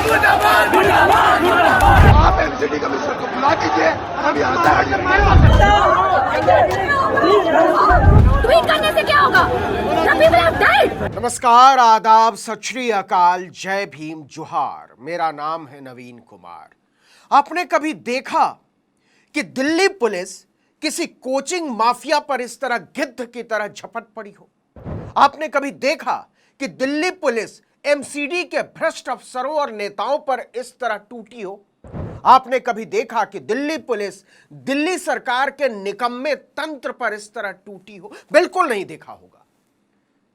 आप MCD commissioner को बुला दीजिए, हम यहाँ से ट्वीट करने से क्या होगा? The people have died. नमस्कार, आदाब, सत श्री अकाल, जय भीम, जोहार। मेरा नाम है नवीन कुमार। आपने कभी देखा कि दिल्ली पुलिस किसी कोचिंग माफिया पर इस तरह गिद्ध की तरह झपट पड़ी हो? आपने कभी देखा कि दिल्ली पुलिस एमसीडी के भ्रष्ट अफसरों और नेताओं पर इस तरह टूटी हो? आपने कभी देखा कि दिल्ली पुलिस दिल्ली सरकार के निकम्मे तंत्र पर इस तरह टूटी हो? बिल्कुल नहीं देखा होगा।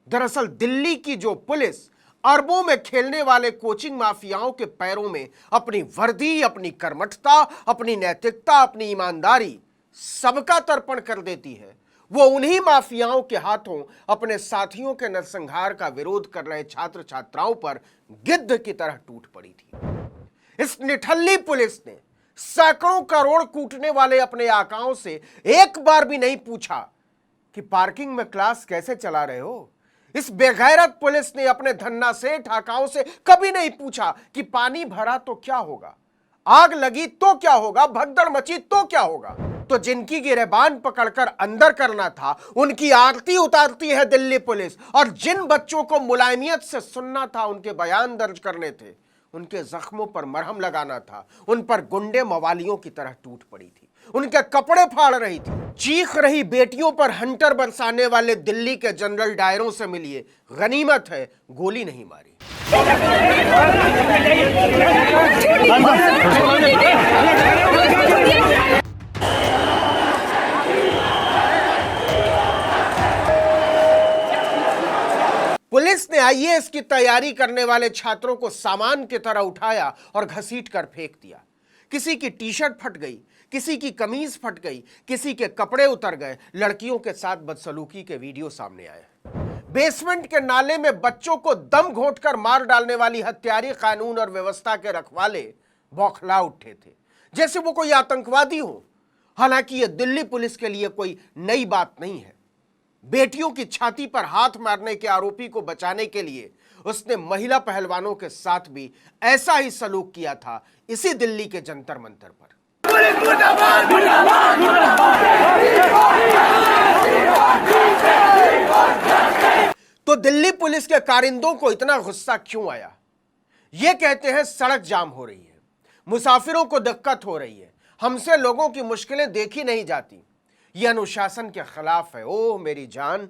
दरअसल दिल्ली की जो पुलिस अरबों में खेलने वाले कोचिंग माफियाओं के पैरों में अपनी वर्दी, अपनी कर्मठता, अपनी नैतिकता, अपनी ईमानदारी सबका तर्पण कर देती है, वो उन्हीं माफियाओं के हाथों अपने साथियों के नरसंहार का विरोध कर रहे छात्र छात्राओं पर गिद्ध की तरह टूट पड़ी थी। इस निठल्ली पुलिस ने सैकड़ों करोड़ कूटने वाले अपने आकाओं से एक बार भी नहीं पूछा कि पार्किंग में क्लास कैसे चला रहे हो। इस बेगैरत पुलिस ने अपने धन्ना सेठ आकाओं से कभी नहीं पूछा कि पानी भरा तो क्या होगा, आग लगी तो क्या होगा, भगदड़ मची तो क्या होगा। तो जिनकी गिरेबान पकड़कर अंदर करना था, उनकी आरती उतारती है दिल्ली पुलिस, और जिन बच्चों को मुलायमियत से सुनना था, उनके बयान दर्ज करने थे, उनके जख्मों पर मरहम लगाना था, उन पर गुंडे मवालियों की तरह टूट पड़ी थी, उनके कपड़े फाड़ रही थी। चीख रही बेटियों पर हंटर बरसाने वाले दिल्ली के जनरल डायरों से मिलिए, गनीमत है गोली नहीं मारी। पुलिस ने आईएएस की तैयारी करने वाले छात्रों को सामान की तरह उठाया और घसीट कर फेंक दिया। किसी की टी शर्ट फट गई, किसी की कमीज फट गई, किसी के कपड़े उतर गए। लड़कियों के साथ बदसलूकी के वीडियो सामने आए। बेसमेंट के नाले में बच्चों को दम घोंटकर मार डालने वाली हत्यारी कानून और व्यवस्था के रखवाले बौखला उठे थे, जैसे वो कोई आतंकवादी हो। हालांकि यह दिल्ली पुलिस के लिए कोई नई बात नहीं है। बेटियों की छाती पर हाथ मारने के आरोपी को बचाने के लिए उसने महिला पहलवानों के साथ भी ऐसा ही सलूक किया था, इसी दिल्ली के जंतर मंतर पर। तो दिल्ली पुलिस के कारिंदों को इतना गुस्सा क्यों आया? ये कहते हैं सड़क जाम हो रही है, मुसाफिरों को दिक्कत हो रही है, हमसे लोगों की मुश्किलें देखी नहीं जाती, यह अनुशासन के खिलाफ है। ओह मेरी जान,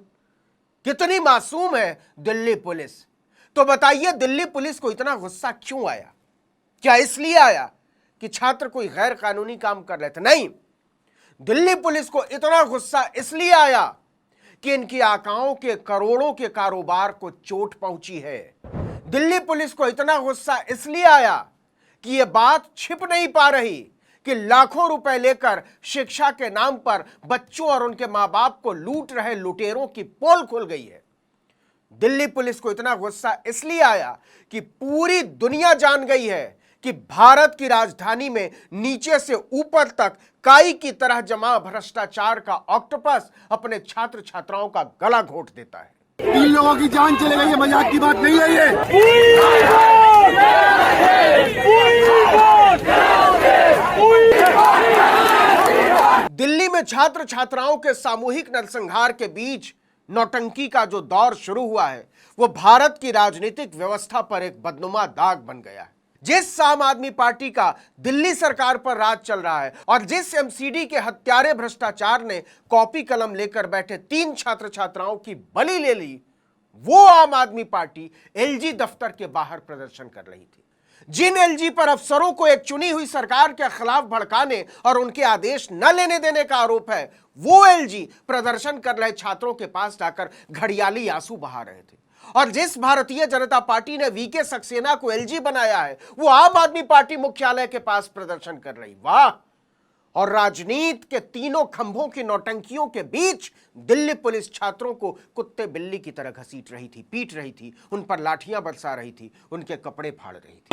कितनी मासूम है दिल्ली पुलिस। तो बताइए दिल्ली पुलिस को इतना गुस्सा क्यों आया? क्या इसलिए आया कि छात्र कोई गैर कानूनी काम कर रहे थे? नहीं, दिल्ली पुलिस को इतना गुस्सा इसलिए आया कि इनकी आकाओं के करोड़ों के कारोबार को चोट पहुंची है। दिल्ली पुलिस को इतना गुस्सा इसलिए आया कि यह बात छिप नहीं पा रही कि लाखों रुपए लेकर शिक्षा के नाम पर बच्चों और उनके मां बाप को लूट रहे लुटेरों की पोल खुल गई है। दिल्ली पुलिस को इतना गुस्सा इसलिए आया कि पूरी दुनिया जान गई है कि भारत की राजधानी में नीचे से ऊपर तक काई की तरह जमा भ्रष्टाचार का ऑक्टोपस अपने छात्र छात्राओं का गला घोंट देता है। 3 लोगों की जान चले गई, ये मजाक की बात नहीं है। ये दिल्ली में छात्र छात्राओं के सामूहिक नरसंहार के बीच नौटंकी का जो दौर शुरू हुआ है, वो भारत की राजनीतिक व्यवस्था पर एक बदनुमा दाग बन गया है। जिस आम आदमी पार्टी का दिल्ली सरकार पर राज चल रहा है और जिस एमसीडी के हत्यारे भ्रष्टाचार ने कॉपी कलम लेकर बैठे 3 छात्र छात्राओं की बलि ले ली, वो आम आदमी पार्टी एलजी दफ्तर के बाहर प्रदर्शन कर रही थी। जिन एलजी पर अफसरों को एक चुनी हुई सरकार के खिलाफ भड़काने और उनके आदेश न लेने देने का आरोप है, वो एलजी प्रदर्शन कर रहे छात्रों के पास जाकर घड़ियाली आंसू बहा रहे थे। और जिस भारतीय जनता पार्टी ने वीके सक्सेना को एलजी बनाया है, वो आम आदमी पार्टी मुख्यालय के पास प्रदर्शन कर रही। वाह! और राजनीति के तीनों खंभों की नौटंकियों के बीच दिल्ली पुलिस छात्रों को कुत्ते बिल्ली की तरह घसीट रही थी, पीट रही थी, उन पर लाठियां बरसा रही थी, उनके कपड़े फाड़ रही थी।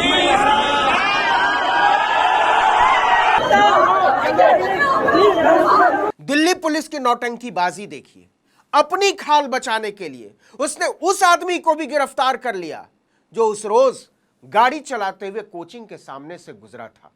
दिल्ली पुलिस की नौटंकी बाजी देखिए। अपनी खाल बचाने के लिए उसने उस आदमी को भी गिरफ्तार कर लिया जो उस रोज गाड़ी चलाते हुए कोचिंग के सामने से गुजरा था।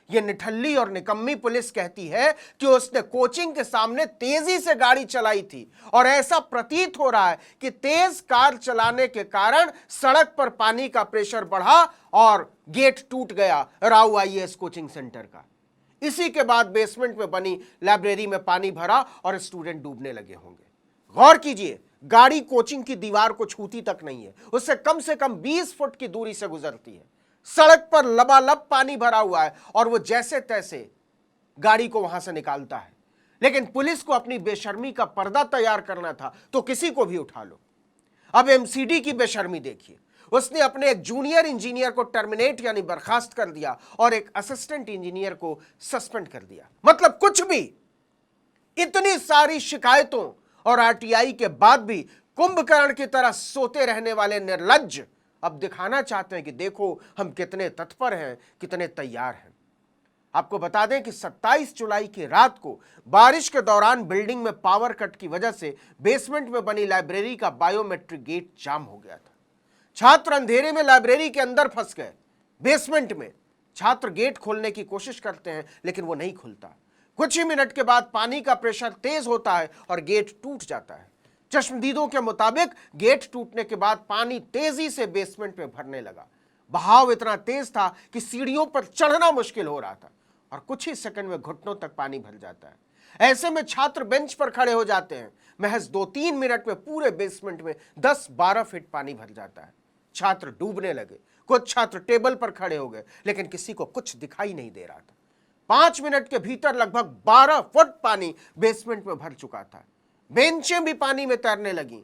यह निठल्ली और निकम्मी पुलिस कहती है कि उसने कोचिंग के सामने तेजी से गाड़ी चलाई थी और ऐसा प्रतीत हो रहा है कि तेज कार चलाने के कारण सड़क पर पानी का प्रेशर बढ़ा और गेट टूट गया राव आईएएस कोचिंग सेंटर का। इसी के बाद बेसमेंट में बनी लाइब्रेरी में पानी भरा और स्टूडेंट डूबने लगे होंगे। गौर कीजिए, गाड़ी कोचिंग की दीवार को छूती तक नहीं है, उससे कम 20 फुट की दूरी से गुजरती है। सड़क पर लबालब पानी भरा हुआ है और वो जैसे तैसे गाड़ी को वहां से निकालता है। लेकिन पुलिस को अपनी बेशर्मी का पर्दा तैयार करना था तो किसी को भी उठा लो। अब एमसीडी की बेशर्मी देखिए, उसने अपने एक जूनियर इंजीनियर को टर्मिनेट यानी बर्खास्त कर दिया और एक असिस्टेंट इंजीनियर को सस्पेंड कर दिया। मतलब कुछ भी। इतनी सारी शिकायतों और आरटीआई के बाद भी कुंभकर्ण की तरह सोते रहने वाले निर्लज्ज अब दिखाना चाहते हैं कि देखो हम कितने तत्पर हैं, कितने तैयार हैं। आपको बता दें कि 27 जुलाई की रात को बारिश के दौरान बिल्डिंग में पावर कट की वजह से बेसमेंट में बनी लाइब्रेरी का बायोमेट्रिक गेट जाम हो गया था। छात्र अंधेरे में लाइब्रेरी के अंदर फंस गए। बेसमेंट में छात्र गेट खोलने की कोशिश करते हैं लेकिन वो नहीं खुलता। कुछ ही मिनट के बाद पानी का प्रेशर तेज होता है और गेट टूट जाता है। चश्मदीदों के मुताबिक गेट टूटने के बाद पानी तेजी से बेसमेंट में भरने लगा। बहाव इतना तेज था कि सीढ़ियों पर चढ़ना मुश्किल हो रहा था और कुछ ही सेकंड में घुटनों तक पानी भर जाता है। ऐसे में छात्र बेंच पर खड़े हो जाते हैं। महज 2-3 मिनट में पूरे बेसमेंट में 10-12 फीट पानी भर जाता है। छात्र डूबने लगे। कुछ छात्र टेबल पर खड़े हो गए लेकिन किसी को कुछ दिखाई नहीं दे रहा था। 5 मिनट के भीतर लगभग 12 फुट पानी बेसमेंट में भर चुका था। बेंचें भी पानी में तैरने लगी।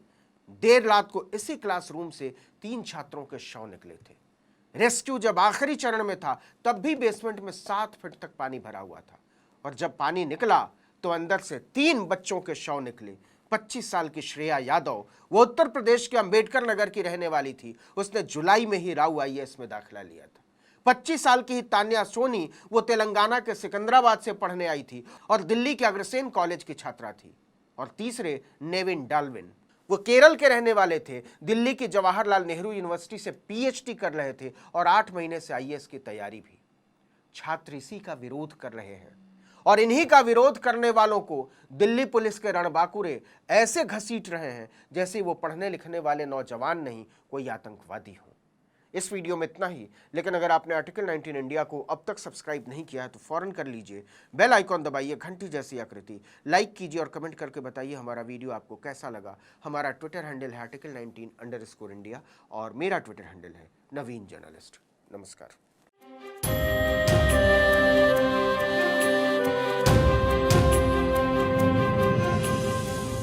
देर रात को इसी क्लासरूम से 3 छात्रों के शव निकले थे। रेस्क्यू जब आखिरी चरण में था तब भी बेसमेंट में 7 फीट तक पानी भरा हुआ था और जब पानी निकला तो अंदर से 3 बच्चों के शव निकले। 25 साल की श्रेया यादव, वो उत्तर प्रदेश के अंबेडकर नगर की रहने वाली थी। उसने जुलाई में ही राव आईएएस में दाखिला लिया था। 25 साल की ही तान्या सोनी, वो तेलंगाना के सिकंदराबाद से पढ़ने आई थी और दिल्ली के अग्रसेन कॉलेज की छात्रा थी। और तीसरे नेविन डाल्विन, वो केरल के रहने वाले थे। दिल्ली की जवाहरलाल नेहरू यूनिवर्सिटी से पीएचडी कर रहे थे और 8 महीने से आईएएस की तैयारी भी। छात्र इसी का विरोध कर रहे हैं और इन्हीं का विरोध करने वालों को दिल्ली पुलिस के रणबांकुरे ऐसे घसीट रहे हैं जैसे वो पढ़ने लिखने वाले नौजवान नहीं, कोई आतंकवादी हो। इस वीडियो में इतना ही, लेकिन अगर आपने आर्टिकल 19 इंडिया को अब तक सब्सक्राइब नहीं किया है तो फौरन कर लीजिए। बेल आइकॉन दबाइए, घंटी जैसी आकृति, लाइक कीजिए और कमेंट करके बताइए हमारा वीडियो आपको कैसा लगा। हमारा ट्विटर हैंडल है आर्टिकल 19_इंडिया और मेरा ट्विटर हैंडल है नवीन जर्नलिस्ट। नमस्कार।